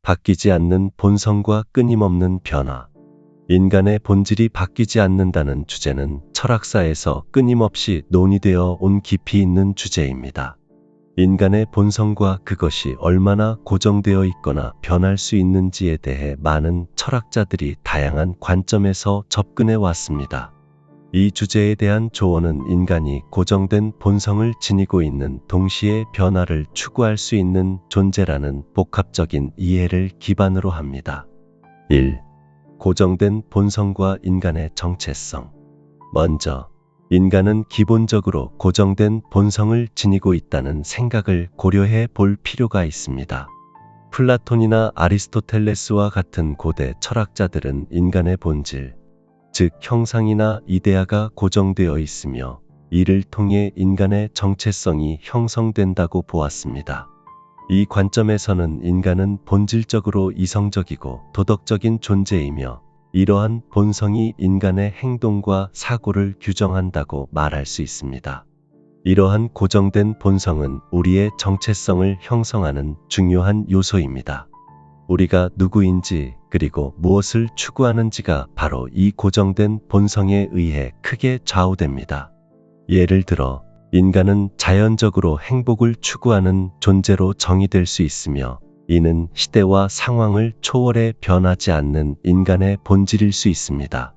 바뀌지 않는 본성과 끊임없는 변화. 인간의 본질이 바뀌지 않는다는 주제는 철학사에서 끊임없이 논의되어 온 깊이 있는 주제입니다. 인간의 본성과 그것이 얼마나 고정되어 있거나 변할 수 있는지에 대해 많은 철학자들이 다양한 관점에서 접근해 왔습니다. 이 주제에 대한 조언은 인간이 고정된 본성을 지니고 있는 동시에 변화를 추구할 수 있는 존재라는 복합적인 이해를 기반으로 합니다. 1. 고정된 본성과 인간의 정체성. 먼저, 인간은 기본적으로 고정된 본성을 지니고 있다는 생각을 고려해 볼 필요가 있습니다. 플라톤이나 아리스토텔레스와 같은 고대 철학자들은 인간의 본질, 즉 형상이나 이데아가 고정되어 있으며 이를 통해 인간의 정체성이 형성된다고 보았습니다. 이 관점에서는 인간은 본질적으로 이성적이고 도덕적인 존재이며 이러한 본성이 인간의 행동과 사고를 규정한다고 말할 수 있습니다. 이러한 고정된 본성은 우리의 정체성을 형성하는 중요한 요소입니다. 우리가 누구인지 그리고 무엇을 추구하는지가 바로 이 고정된 본성에 의해 크게 좌우됩니다. 예를 들어, 인간은 자연적으로 행복을 추구하는 존재로 정의될 수 있으며 이는 시대와 상황을 초월해 변하지 않는 인간의 본질일 수 있습니다.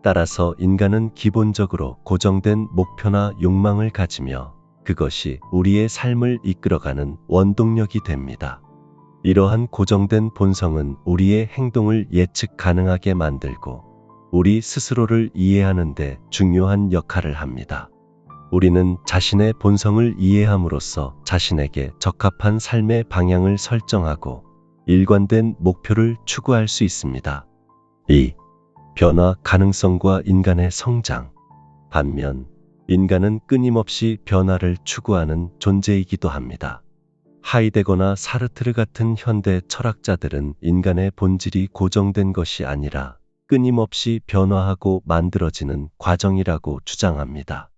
따라서 인간은 기본적으로 고정된 목표나 욕망을 가지며 그것이 우리의 삶을 이끌어가는 원동력이 됩니다. 이러한 고정된 본성은 우리의 행동을 예측 가능하게 만들고 우리 스스로를 이해하는 데 중요한 역할을 합니다. 우리는 자신의 본성을 이해함으로써 자신에게 적합한 삶의 방향을 설정하고 일관된 목표를 추구할 수 있습니다. 2. 변화 가능성과 인간의 성장. 반면, 인간은 끊임없이 변화를 추구하는 존재이기도 합니다. 하이데거나 사르트르 같은 현대 철학자들은 인간의 본질이 고정된 것이 아니라 끊임없이 변화하고 만들어지는 과정이라고 주장합니다.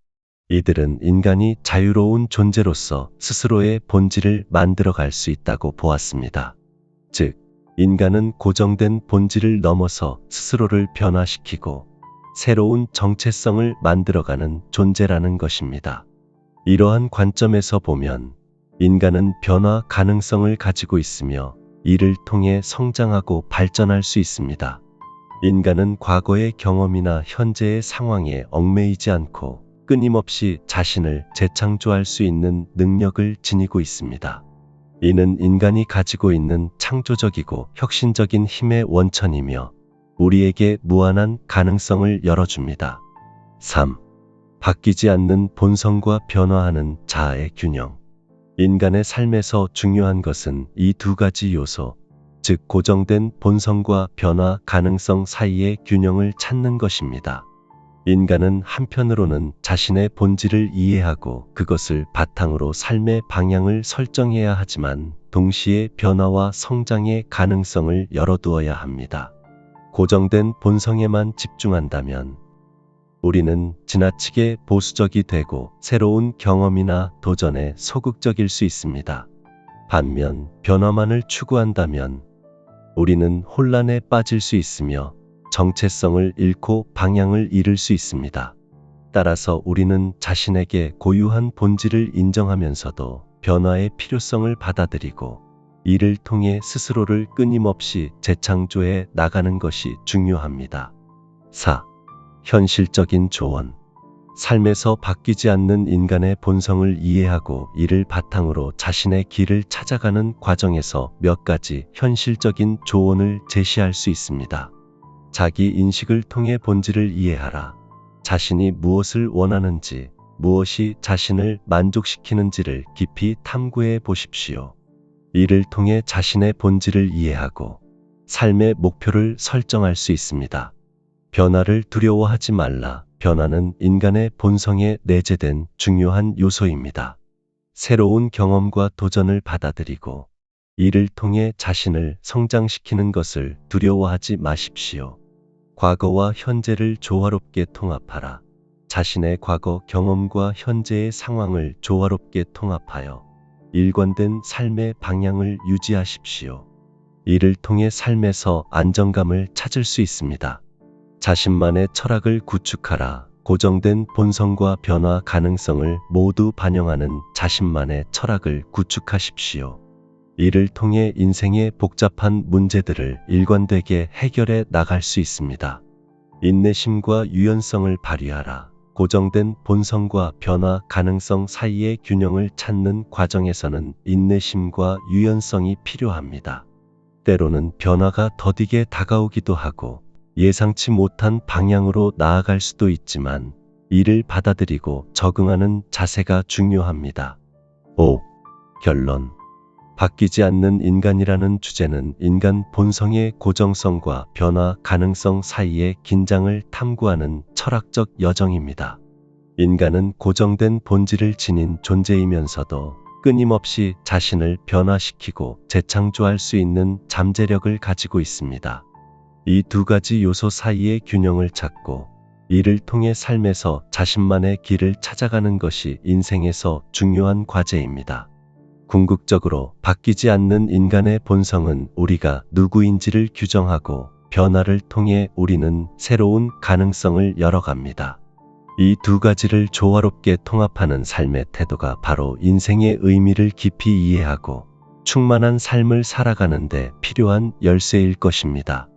이들은 인간이 자유로운 존재로서 스스로의 본질을 만들어갈 수 있다고 보았습니다. 즉, 인간은 고정된 본질을 넘어서 스스로를 변화시키고 새로운 정체성을 만들어가는 존재라는 것입니다. 이러한 관점에서 보면 인간은 변화 가능성을 가지고 있으며 이를 통해 성장하고 발전할 수 있습니다. 인간은 과거의 경험이나 현재의 상황에 얽매이지 않고 끊임없이 자신을 재창조할 수 있는 능력을 지니고 있습니다. 이는 인간이 가지고 있는 창조적이고 혁신적인 힘의 원천이며 우리에게 무한한 가능성을 열어줍니다. 3. 바뀌지 않는 본성과 변화하는 자아의 균형. 인간의 삶에서 중요한 것은 이 두 가지 요소, 즉 고정된 본성과 변화 가능성 사이의 균형을 찾는 것입니다. 인간은 한편으로는 자신의 본질을 이해하고 그것을 바탕으로 삶의 방향을 설정해야 하지만 동시에 변화와 성장의 가능성을 열어두어야 합니다. 고정된 본성에만 집중한다면 우리는 지나치게 보수적이 되고 새로운 경험이나 도전에 소극적일 수 있습니다. 반면 변화만을 추구한다면 우리는 혼란에 빠질 수 있으며 정체성을 잃고 방향을 잃을 수 있습니다. 따라서 우리는 자신에게 고유한 본질을 인정하면서도 변화의 필요성을 받아들이고 이를 통해 스스로를 끊임없이 재창조해 나가는 것이 중요합니다. 4. 현실적인 조언. 삶에서 바뀌지 않는 인간의 본성을 이해하고 이를 바탕으로 자신의 길을 찾아가는 과정에서 몇 가지 현실적인 조언을 제시할 수 있습니다. 자기 인식을 통해 본질을 이해하라. 자신이 무엇을 원하는지, 무엇이 자신을 만족시키는지를 깊이 탐구해 보십시오. 이를 통해 자신의 본질을 이해하고 삶의 목표를 설정할 수 있습니다. 변화를 두려워하지 말라. 변화는 인간의 본성에 내재된 중요한 요소입니다. 새로운 경험과 도전을 받아들이고 이를 통해 자신을 성장시키는 것을 두려워하지 마십시오. 과거와 현재를 조화롭게 통합하라. 자신의 과거 경험과 현재의 상황을 조화롭게 통합하여 일관된 삶의 방향을 유지하십시오. 이를 통해 삶에서 안정감을 찾을 수 있습니다. 자신만의 철학을 구축하라. 고정된 본성과 변화 가능성을 모두 반영하는 자신만의 철학을 구축하십시오. 이를 통해 인생의 복잡한 문제들을 일관되게 해결해 나갈 수 있습니다. 인내심과 유연성을 발휘하라. 고정된 본성과 변화 가능성 사이의 균형을 찾는 과정에서는 인내심과 유연성이 필요합니다. 때로는 변화가 더디게 다가오기도 하고 예상치 못한 방향으로 나아갈 수도 있지만 이를 받아들이고 적응하는 자세가 중요합니다. 5. 결론. 바뀌지 않는 인간이라는 주제는 인간 본성의 고정성과 변화 가능성 사이의 긴장을 탐구하는 철학적 여정입니다. 인간은 고정된 본질을 지닌 존재이면서도 끊임없이 자신을 변화시키고 재창조할 수 있는 잠재력을 가지고 있습니다. 이 두 가지 요소 사이의 균형을 찾고 이를 통해 삶에서 자신만의 길을 찾아가는 것이 인생에서 중요한 과제입니다. 궁극적으로 바뀌지 않는 인간의 본성은 우리가 누구인지를 규정하고 변화를 통해 우리는 새로운 가능성을 열어갑니다. 이 두 가지를 조화롭게 통합하는 삶의 태도가 바로 인생의 의미를 깊이 이해하고 충만한 삶을 살아가는 데 필요한 열쇠일 것입니다.